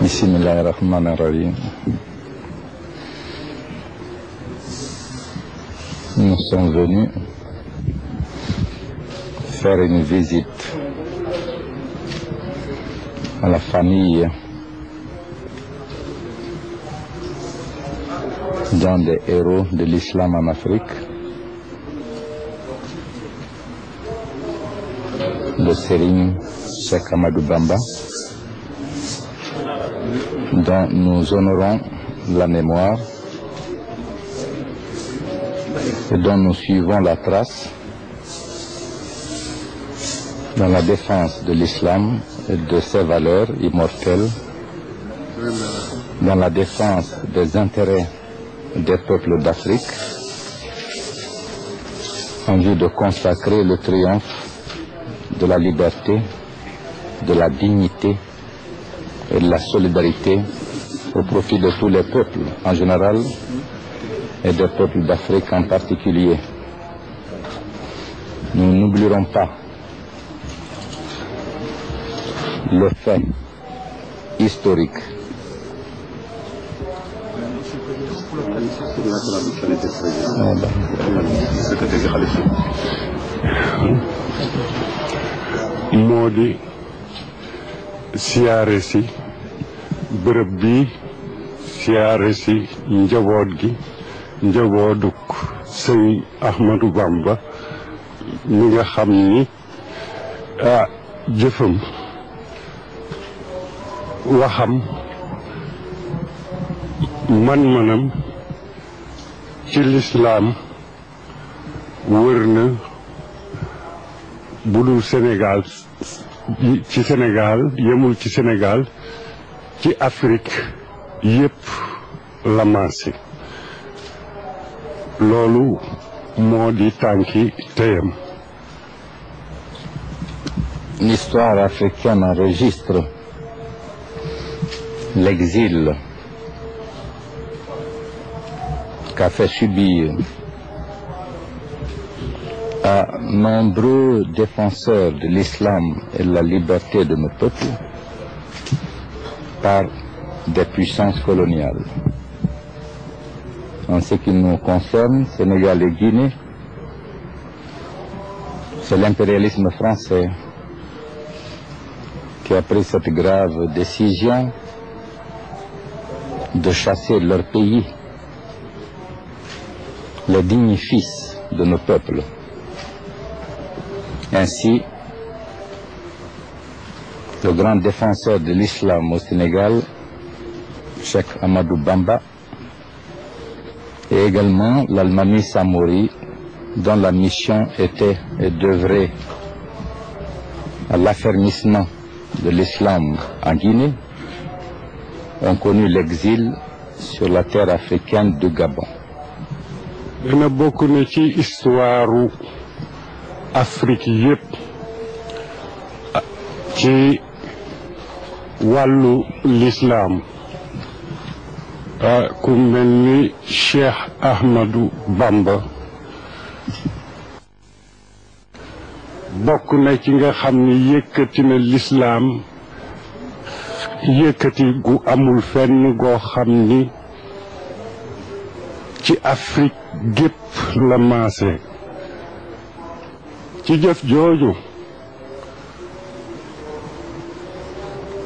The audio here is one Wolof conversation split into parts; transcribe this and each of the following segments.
Bismillahirrahmanirrahim. Nous sommes venus faire une visite à la famille d'un des héros de l'islam en Afrique, le Serigne Cheikh Ahmadou Bamba, dont nous honorons la mémoire et dont nous suivons la trace dans la défense de l'islam et de ses valeurs immortelles, dans la défense des intérêts des peuples d'Afrique, en vue de consacrer le triomphe de la liberté, de la dignité et de la solidarité au profit de tous les peuples en général et des peuples d'Afrique en particulier. Nous n'oublierons pas le fait historique moo di siyaare si bërëb bi, siyaare si njaboot gi, njabootug Sëñ Ahmadou Bamba mi nga xam ni jëfam waxam man-manam ci lislaam wër na budul Sénégal, ci Sénégal yemul ci Sénégal, ci Afrique yépp la maase. loolu moo di tànki teyam. L'histoire africaine enregistre l'exil qu'a fait subir à nombreux défenseurs de l'islam et de la liberté de nos peuples par des puissances coloniales. En ce qui nous concerne, Sénégal et Guinée, c'est l'impérialisme français qui a pris cette grave décision de chasser de leur pays les dignes fils de nos peuples. Ainsi, le grand défenseur de l'islam au Sénégal, Cheikh Ahmadou Bamba, et également l'Almami Samori, dont la mission était et d'œuvrer à l'affermissement de l'islam en Guinée, ont connu l'exil sur la terre africaine du Gabon. dana bokk na ci histoire Afrique yépp ci wàllu l'islam ku mel ni Cheikh Ahmadou Bamba bokk na ci nga xam ni yëkkati na l'islam yëkkati gu amul fenn goo xam ni ci Afrique gépp la maase ci jëf jooju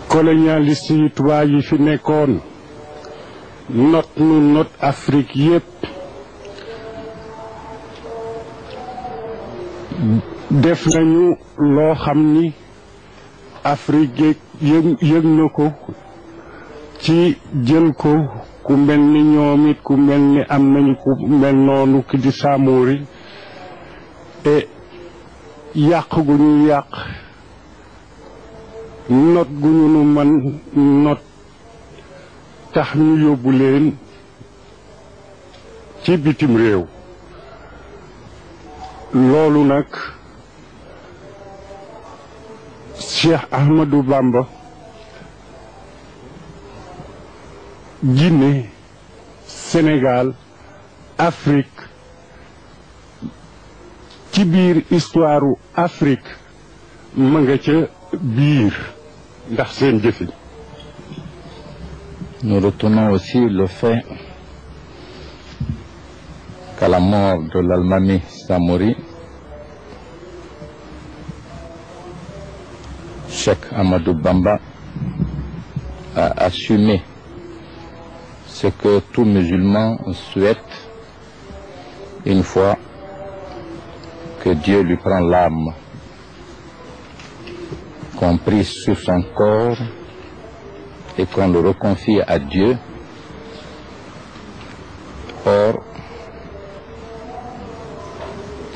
colonialiste yi tubaab yi fi nekkoon not Afrique yépp def nañu loo xam ni Afrique yëg na ko ci jël ko ku mel ni ñoom it ku mel ni am nañu ku mel noonu ki di Samori et yàq gu ñu yàq not gu ñu nu man not tax ñu yóbbu leen ci bitim réew loolu nag Cheikh Ahmadou Bamba Guinée Sénégal Afrique ci biir histoire Afrique ma nga ca biir ndax seen jëfi. Nous retenons aussi le fait qu'à la mort de l'Almami Samori, Cheikh Ahmadou Bamba a assumé ce que tout musulman souhaite une fois que Dieu lui prend l'âme, qu'on prie sur son corps et qu'on le reconfie à Dieu. Or,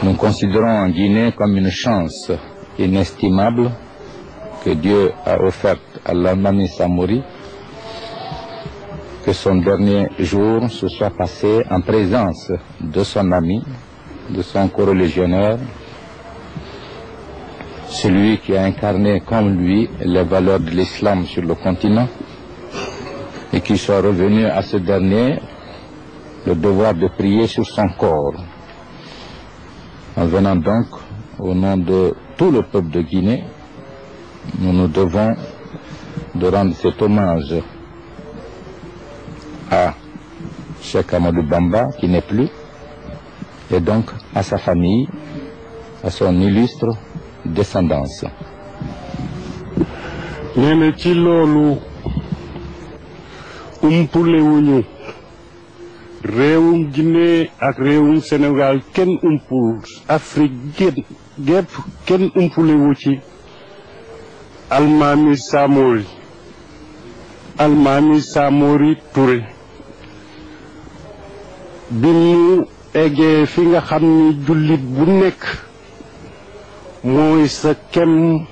nous considérons en Guinée comme une chance inestimable que Dieu a offerte à l'Almami Samori, que son dernier jour se soit passé en présence de son ami, de son coreligionnaire, celui qui a incarné comme lui les valeurs de l'islam sur le continent, et qui soit revenu à ce dernier le devoir de prier sur son corps. En venant donc au nom de tout le peuple de Guinée, nous nous devons de rendre cet hommage à Cheikh Ahmadou Bamba, qui n'est plus, et donc à sa famille, à son illustre descendance. nee na ci loolu umpulewuñu réewum Guinée ak réewum Sénégal kenn umpul Afrique gépp kenn umpulewu ci Almami Samori Touré bi mu eggee fi nga xam ni jullit bu nekk mooy sa kem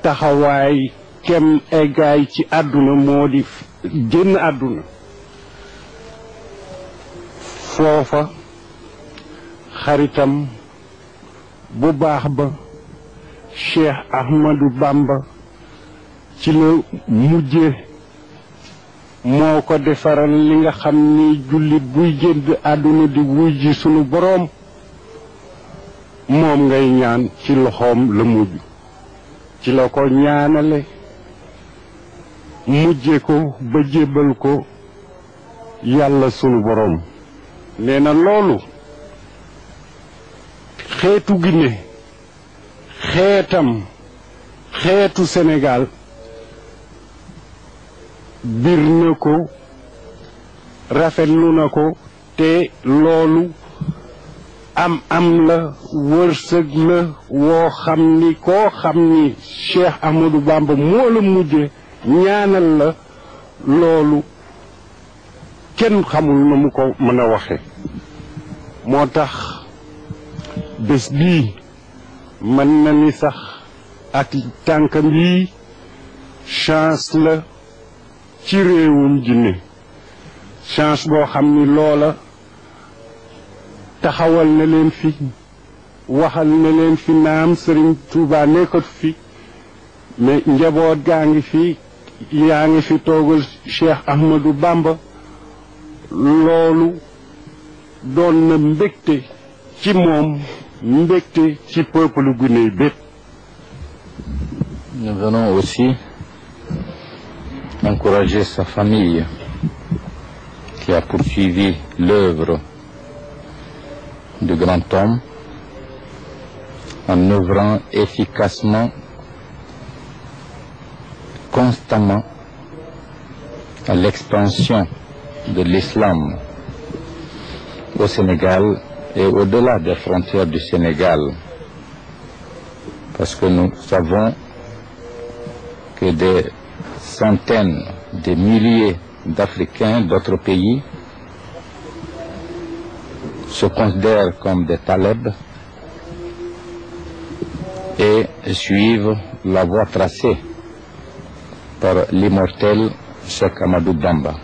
taxawaay kem eggaay ci àdduna moo di génn àdduna foofa xaritam bu baax ba Cheikh Ahmadou Bamba ci la mujje moo ko defaral li nga xam ni jullit buy génn àdduna di wuy ji sunu boroom moom ngay ñaan ci loxoom la mujj ci la ko ñaanale mujje ko ba jébbal ko yàlla sunu boroom nee na loolu xeetu Guinée xeetu Sénégal bir na ko rafetlu na ko te loolu am la wërsëg la woo xam ni koo xam ni Cheikh Ahmadou Bamba moo la mujje ñaanal la loolu kenn xamul na mu ko mën a waxe moo tax bés bii mën na ni sax ak tànkam yi chance la ci réewum Guinée chance boo xam ni loola taxawal na leen fi waxal na leen fi naam Serigne Touba nekkat fi mais njaboot gaa ngi fi yaa ngi fi toogal Cheikh Ahmadou Bamba loolu doon na mbégte ci moom mbégte ci peuple Guinée bépp. Nous venons aussi encourager sa famille qui a poursuivi l'œuvre du grand homme en œuvrant efficacement, constamment à l'expansion de l'islam au Sénégal et au-delà des frontières du Sénégal, parce que nous savons que des centaines de milliers d'Africains d'autres pays se considèrent comme des talibs et suivent la voie tracée par l'immortel Cheikh Ahmadou Bamba.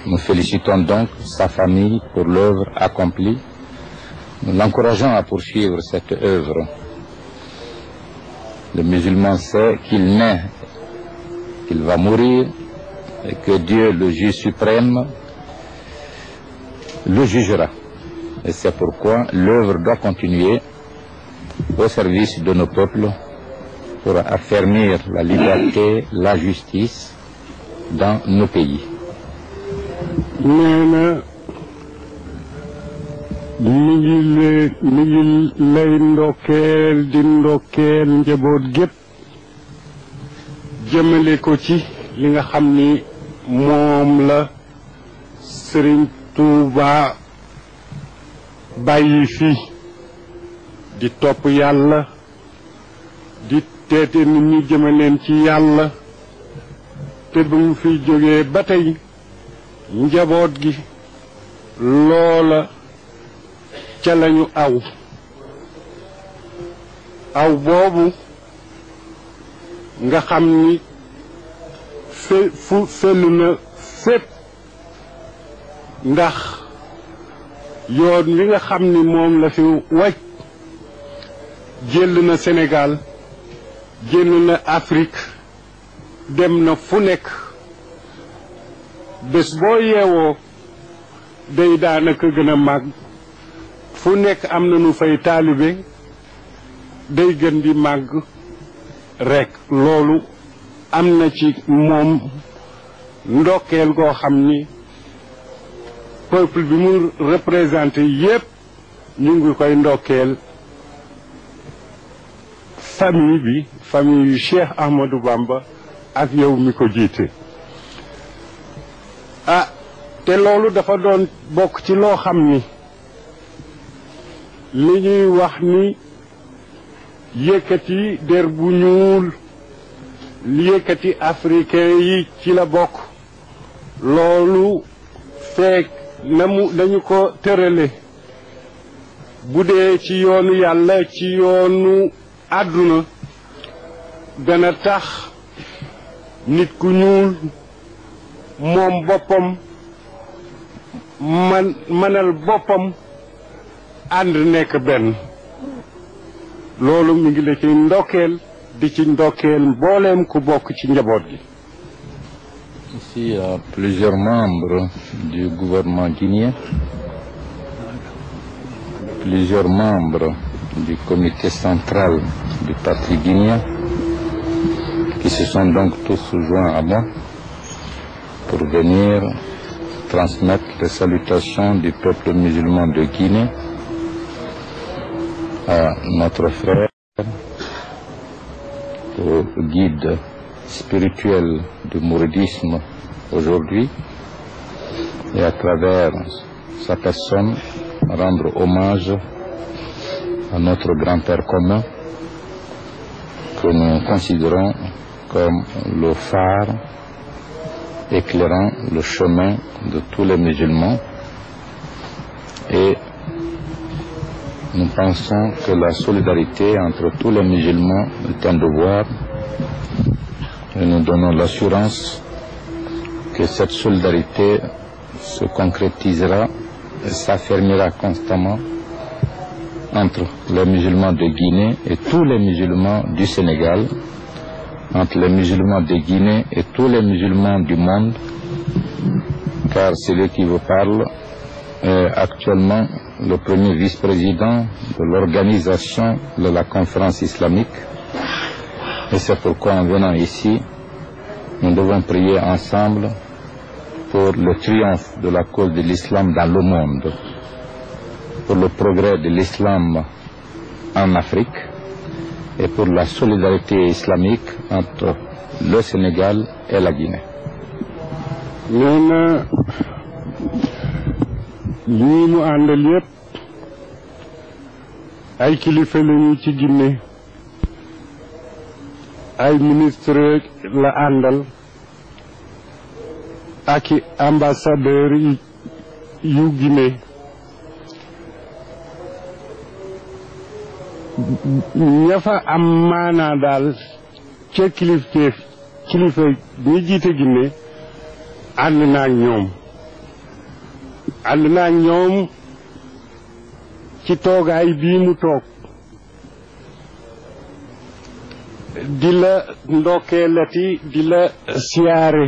Nous félicitons donc sa famille pour l'œuvre accomplie. Nous l'encourageons à poursuivre cette œuvre. Le musulman sait qu'il naît, qu'il va mourir et que Dieu, le juge suprême, le jugera. Et c'est pourquoi l'œuvre doit continuer au service de nos peuples pour affermir la liberté, la justice dans nos pays. nee na mi ngi lay ndokkeel di ndokkeel njaboot gépp jëmale ko ci li nga xam ni moom la Serigne Touba bàyyi fi di topp yàlla di teete nit ñi jëmaleen ci yàlla te bu mu fi jógee ba tey njaboot gi loola ca lañu aw boobu nga xam ni fenn na fépp ndax yoon wi nga xam ni moom la fi wàcc jël na Sénégal jël na Afrique dem na fu nekk bés boo yeewoo day daanaka gën a màgg fu nekk am na nu fay taalibe day gën di màgg rekk loolu am na ci moom ndokkeel goo xam ni peuple bi mu représenté yépp ñu ngi koy ndokkeel famille yu Cheikh Ahmadou Bamba ak yow mi ko jiite te loolu dafa doon bokk ci loo xam ni li ñuy wax ni yëkkati der bu ñuul yëkkati africain yi ci la bokk loolu fekk nañu ko tërale bu dee ci yoonu yàlla ci yoonu àdduna dana tax nit ku ñuul moom boppam mënal boppam ànd nekk benn loolu mi ngi la ci ndokkeel di ci ndokkeel mbooleem ku bokk ci njaboot gi. Ici, il y a plusieurs membres du gouvernement guinéen, plusieurs membres du comité central du parti guinéen qui se sont donc tous joints à moi pour venir transmettre les salutations du peuple musulman de Guinée à notre frère, au guide spirituel du mouridisme aujourd'hui, et à travers sa personne rendre hommage à notre grand-père commun que nous considérons comme le phare éclairant le chemin de tous les musulmans. Et nous pensons que la solidarité entre tous les musulmans est un devoir, et nous donnons l'assurance que cette solidarité se concrétisera et s'affermira constamment entre les musulmans de Guinée et tous les musulmans du Sénégal, entre les musulmans de Guinée et tous les musulmans du monde, car celui qui vous parle est actuellement le premier vice-président de l'organisation de la conférence islamique. Et c'est pourquoi en venant ici, nous devons prier ensemble pour le triomphe de la cause de l'islam dans le monde, pour le progrès de l'islam en Afrique et pour la solidarité islamique entre le Sénégal et la Guinée. nee na ñii mu àndal yépp ay kilifa lañu ci Guinée, ay ministre la àndal ak i ambassadeur yu Guinée. ña fa am maanaa daal ca kilifa ñi jiite Guinée ànd naa ak ñoom ci toogaay bii mu toog di la ndokkeelati di la siyaare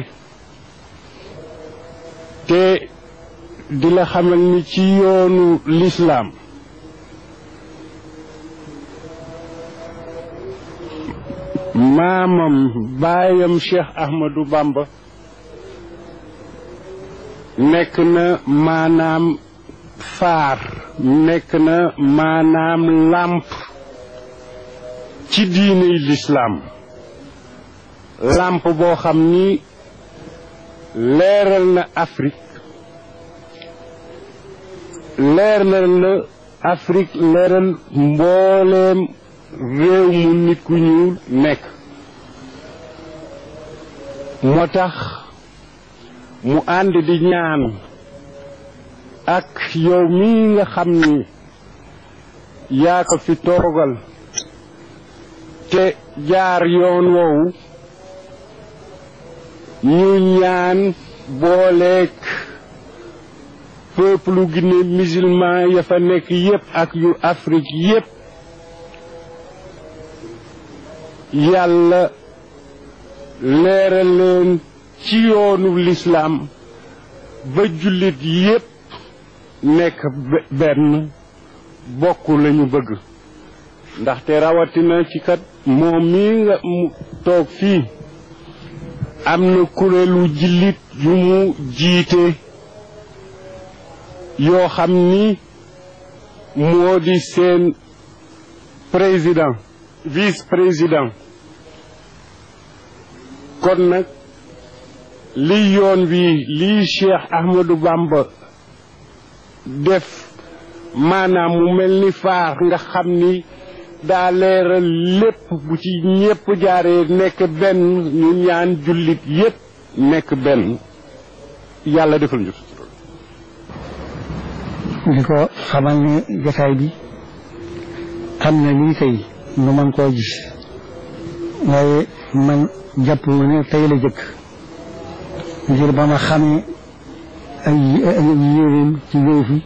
te di la xamal ni ci yoonu lislaam maamam baayam Cheikh Ahmadou Bamba nekk na maanaam faar, nekk na maanaam làmp ci diiney lislaam, làmp boo xam ni leeral na Afrique, leeral mbooleem réew mu nit ku ñuul nekk. moo tax mu ànd di ñaan ak yow mii nga xam ni yaa ko fi toogal te jaar yoon woowu, ñu ñaan booleek peuple Guinée musulman ya fa nekk yépp ak yu Afrique yépp, yàlla leeral leen ci yoonu lislaam ba jullit yépp nekk benn bokk lañu bëgg. ndaxte rawatina ci kat moom mii nga mu toog fii am na kuréelu jullit yu mu jiite yoo xam ni moo di seen président, vice-président. kon nag li yoon wi lii Cheikh Ahmadou Bamba def maanaam mu mel ni faar nga xam ni daa leeral lépp, bu ci ñépp jaaree nekk benn, ñu ñaan jullit yépp nekk benn, yàlla defal ñu di ko xamal ne jotaay bi am na lii tey nu man koo gis, waaye man jàpp ne tey la jëkk, ngir ba ma xamee ay yéreem ci ñëw fi,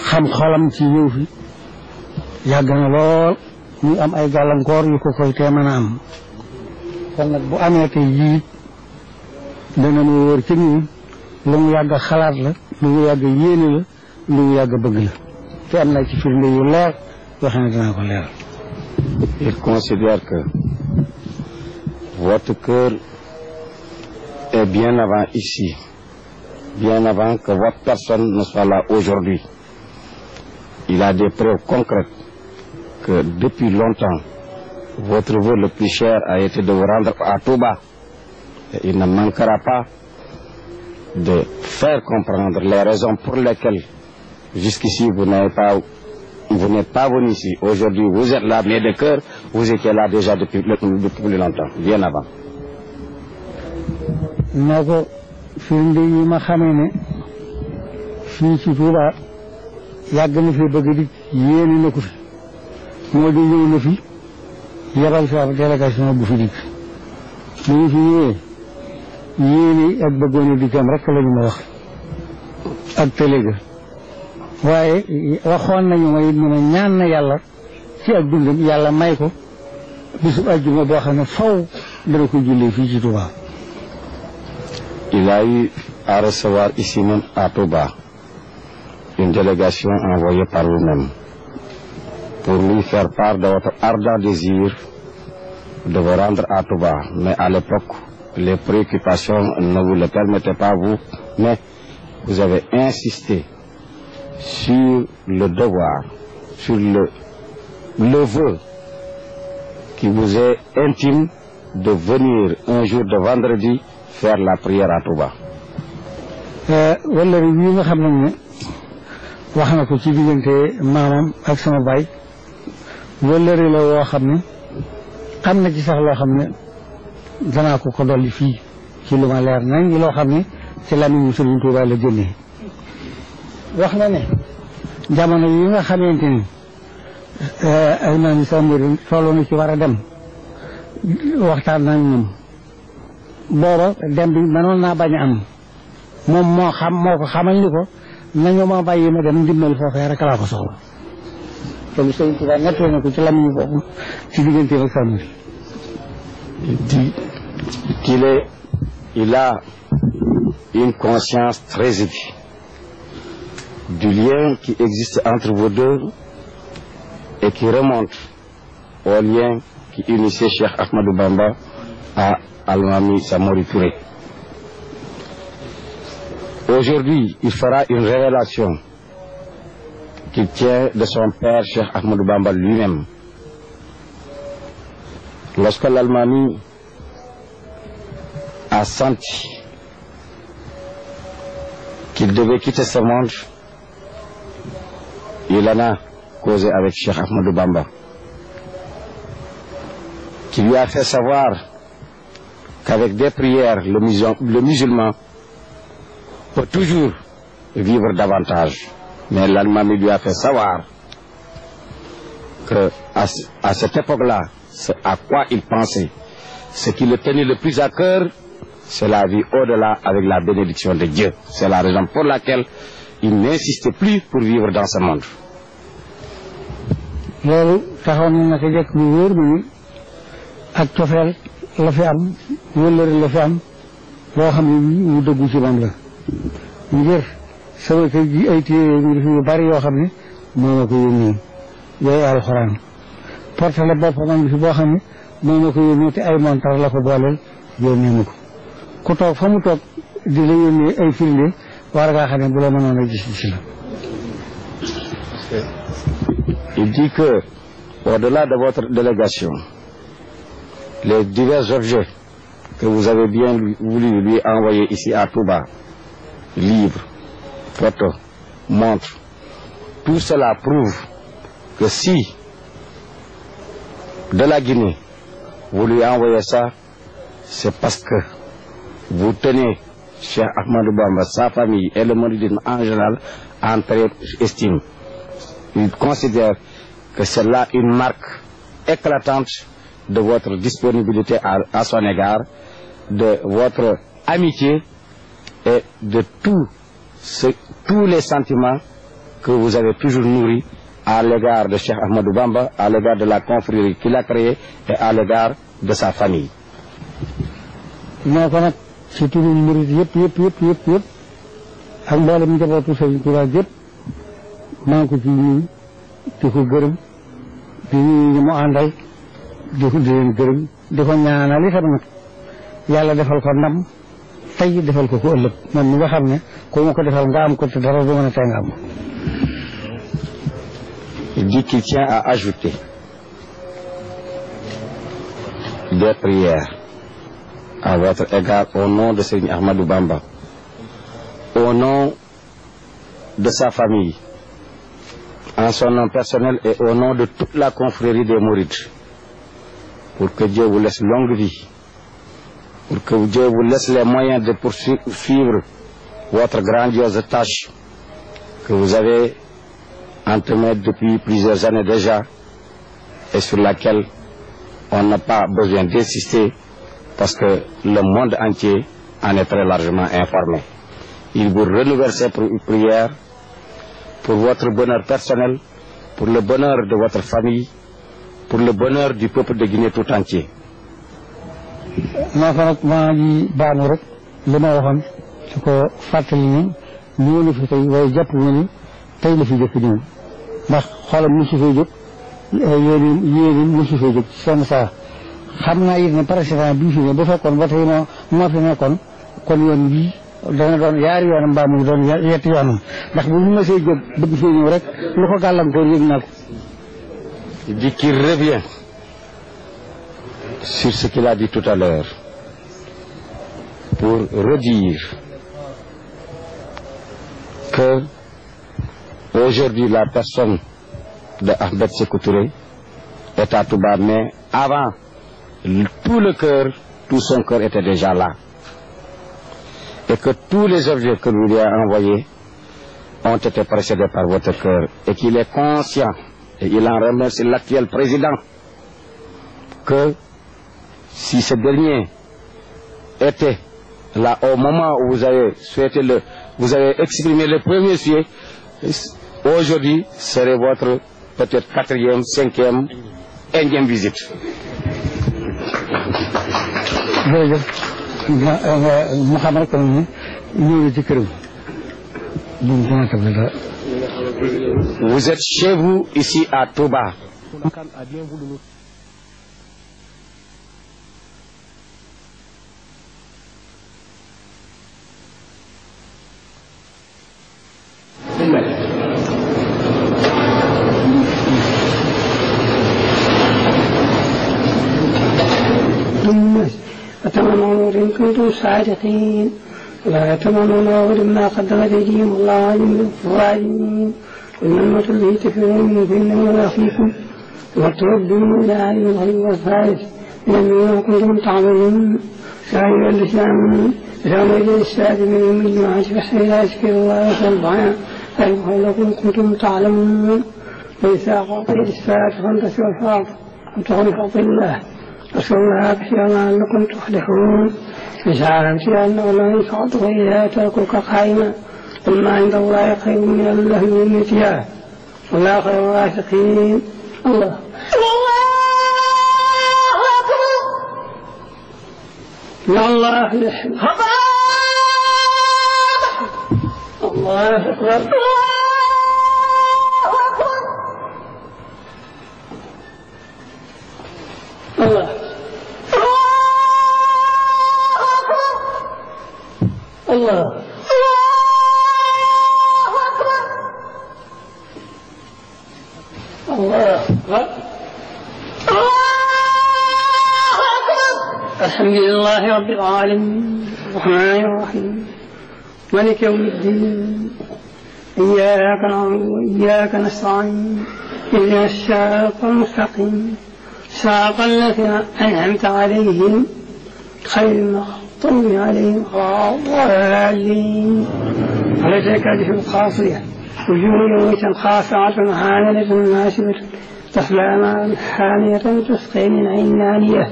xam xolam ci ñëw fi, yàgg na lool ñu am ay gàllankoor yu ko koy tee mën a am. kon nag bu amee tey yii dana mu wóor ci ñun lu mu yàgg xalaat la, lu mu yàgg yéene la, lu mu yàgg bëgg la, te am na ci firnde yu leer yoo xam ne dinaa ko leeral. Il considère que votre cœur est bien avant ici, bien avant que votre personne ne soit là aujourd'hui. Il a des preuves concrètes que depuis longtemps, votre vœu le plus cher a été de vous rendre à Touba. Et il ne manquera pas de faire comprendre les raisons pour lesquelles jusqu'ici vous n'êtes pas venu ici. Aujourd'hui vous êtes là, mais de cœur, vous étiez là déjà depuis plus longtemps, bien avant. firnde yi ma xamee ne fii ci Touba yàgg na fi bëgg di yéene na ko fi moo di ñëw na fi yebal fi ab délégation bu fi dikk bu ñu fi ñëwee yéene ak bëggoon a dikkam rek la ñu ma wax ak tëléga waaye waxoon nañu ma it ñu ne ñaan na yàlla ci ak dundam yàlla may ko bisub àjjuma boo xam ne faw dana ko jullee fii ci Touba. Il a eu à recevoir ici même à Touba une délégation envoyée par vous-même pour lui faire part de votre ardent désir de vous rendre à Touba. Mais à l'époque, les préoccupations ne vous le permettaient pas vous, mais vous avez insisté sur le devoir, sur le vœu qui vous est intime de venir un jour de vendredi faire la prière à Touba. wala yi nga xam ne wax na ko ci diggante maamam ak sama baay wëllëri la woo xam ne xam na ci sax loo xam ne danaa ko dolli fii ci lu ma leer nañ loo xam ne ci làmmiñu Sëriñ Tuubaa la génnee wax na ne jamono yi nga xamante ni ay maam sa mbir tolloo na ci war a dem waxtaan nañ ñoom booba dem bi mënoon naa bañ a am moom moo ko xamal ni ko nañu ma bàyyi ma dem ndimbal foofee rek laa ko soxla te lu Sëriñ Tuubaa nettali na ko ci làmmiñu boobu ci digganteem ak sàmm il a une conscience très aiguë du lien qui existe entre vous deux et qui remonte au lien qui unissait Cheikh Ahmadou Bamba à Almami Samori Touré. Aujourd'hui, il fera une révélation qu'il tient de son père Cheikh Ahmadou Bamba lui-même. Lorsque l'Almami a senti qu'il devait quitter ce monde, il en a causé avec Cheikh Ahmadou Bamba, qui lui a fait savoir qu'avec des prières, le musulman peut toujours vivre davantage. Mais l'Almami lui a fait savoir que à cette époque-là, ce à quoi il pensait, ce qui le tenait le plus à cœur, c'est la vie au-delà avec la bénédiction de Dieu. C'est la raison pour laquelle il n'insiste plus pour vivre dans ce monde. loolu taxaw na naka jekk lu wóor mu ni ak cofeel la fi am wëllëri la fi am loo xam ne mu dëggu ci moom la ngir sama kër gi ay téere ngi fi yu bari yoo xam ne moo ma ko yónnee yooyu alxuraan portale boppam ngi fi boo xam ne moo ma ko yónnee te ay montar la ko booleel yónnee ma ko ku toog fa mu toog di la yónnee ay firnde war ngaa xam ne bu la mënoon a gis la. Il dit que, au-delà de votre délégation, les divers objets que vous avez bien voulu lui envoyer ici à Touba, livres, photos, montres, tout cela prouve que si de la Guinée vous lui envoyez ça, c'est parce que vous tenez Cheikh Ahmadou Bamba, sa famille et le mouridisme en général en très estime. Il considère que c'est là une marque éclatante de votre disponibilité à son égard, de votre amitié et de tous les sentiments que vous avez toujours nourris à l'égard de Cheikh Ahmadou Bamba, à l'égard de la confrérie qu'il a créée et à l'égard de sa famille. ci turu murid yëpp ak mboolem njabootu Sëriñ Tuubaa yëpp maa ngi ko ci nuyu di ko gërëm di nuyu ñu mu àndal di leen gërëm di ko ñaanal itam nag yàlla defal ko ndam tey defal ko ëllëg moom mi nga xam ne ku ma ko defal nga am ko te dara du mën a tey nga am. Il dit qu'il tient à ajouter des prières à votre égard au nom de Serigne Ahmadou Bamba, au nom de sa famille, en son nom personnel et au nom de toute la confrérie des Mourides, pour que Dieu vous laisse longue vie pour que Dieu vous laisse les moyens de poursuivre votre grandiose tâche que vous avez entamée depuis plusieurs années déjà et sur laquelle on n'a pas besoin d'insister parce que le monde entier en est très largement informé. Il vous renouvelle ses prières pour votre bonheur personnel, pour le bonheur de votre famille, pour le bonheur du peuple de Guinée tout entier. maa fa nag maa ngi baanu rek li ma waxoon su ko fàttali ni ñëw na fi tey waaye jàpp nga ni tey la fi jëkk ñëw ndax xolam mosu fee jóg yéen mosu fee jóg seen saa xam naa it ne président bii fi ne bu fekkoon ba tey moo fi nekkoon kon yoon bii dana doon yaari yoonam mbaa mu doon yetti yoonam ndax bu ñu mësee jóg bëgg fee ñëw rek lu ko gàllankoor yëg naa ko. Il dit qu'il revient sur ce qu'il a dit tout à l'heure pour redire que aujourd'hui la personne de Ahmed Sékou Touré est à Touba, mais avant tout le cœur, tout son cœur était déjà là et que tous les objets que nous lui avons envoyés ont été précédés par votre cœur et qu'il est conscient et il en remercie l'actuel président que si ce dernier était là au moment où vous avez souhaité vous avez exprimé le premier souhait, aujourd'hui serait votre peut-être 4e, 5e, 1e visite. Vous êtes chez vous ici à Touba. وتمنوا إن كنتم صادقين ولا تمنوا لما قدمت أيديهم الله من الظالمين والمنة التي تكفرون فإنه لا فيكم وتردون إلى عالم الغيب والثالث إنما كنتم تعملون سائر الإسلام يوم السادس من يوم الجمعة فإذا يذكر الله فالضعاء فإن كنتم تعلمون وإذا قضي الصلاة فانتشروا الأرض وابتغوا فضل الله واسألوا الله كثيرا لعلكم تفلحون فزعمت أن الله يفعل وإذا تركوك قائما قل ما عند الله خير من اللهو والنسيان والله خير الرازقين. الله يا الله يحب الله أكبر الله الله الله الحمد لله رب العالمين الرحمن الرحيم مالك يوم الدين إياك نعبد وإياك نستعين اهدنا الصراط المستقيم صراط الذين أنعمت عليهم خير المغضوب عليهم ولا الضالين. وليس كهذه خاصية وجوه يومئذ خاشعة عاملة ناصبة تصلى نارا حامية تسقي من عين آنية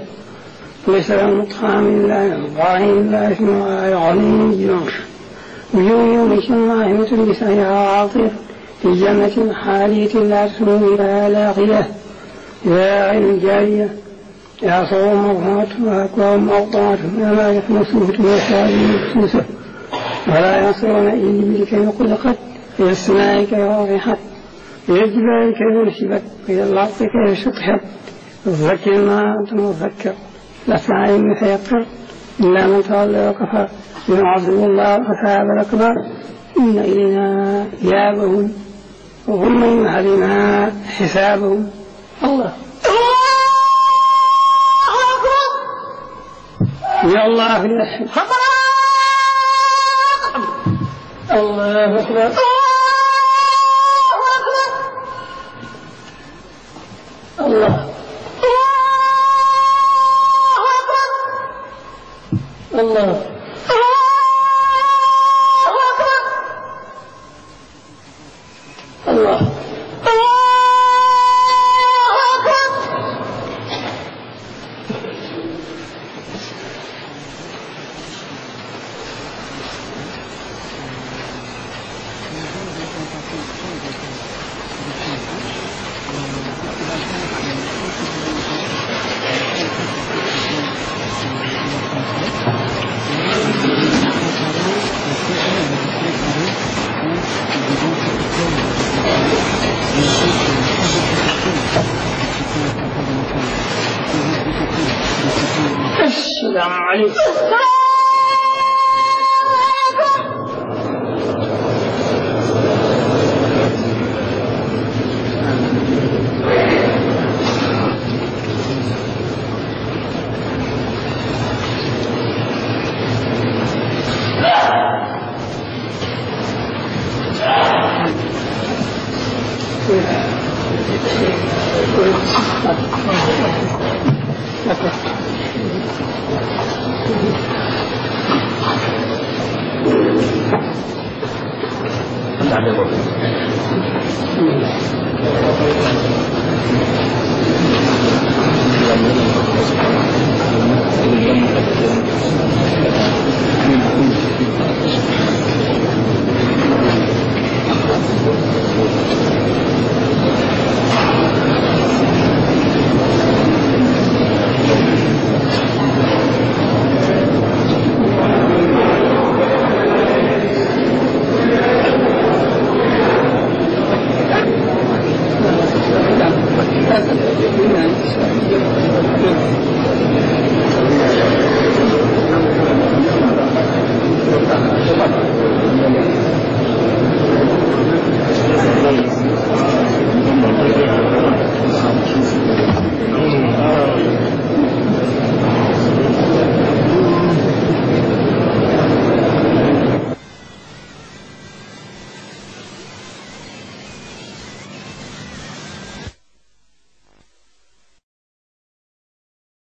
ليس لهم طعام إلا من ضاع إلا اسمها العظيم الجنوش وجوه يومئذ ناعمة بسعيها عاطفة في جنة حالية لا تسمو إلى لاغية يا عين جارية يا صوم مرضات وأكواب موضوعة ما يحمسوه وشارب مكسوسة ولا ينصرون إلا كيف خلقت إلى السماء كيف رفعت إلى الجبال كيف نشبت إلى الأرض كيف سطحت فذكر ما أنت مذكر لست عليهم فيكفر إلا من تولى وكفر يعذب الله العذاب الأكبر إن إلينا إيابهم وهم من علينا حسابهم. الله يا الله يحب الله أكبر الله الله الله السلام عليكم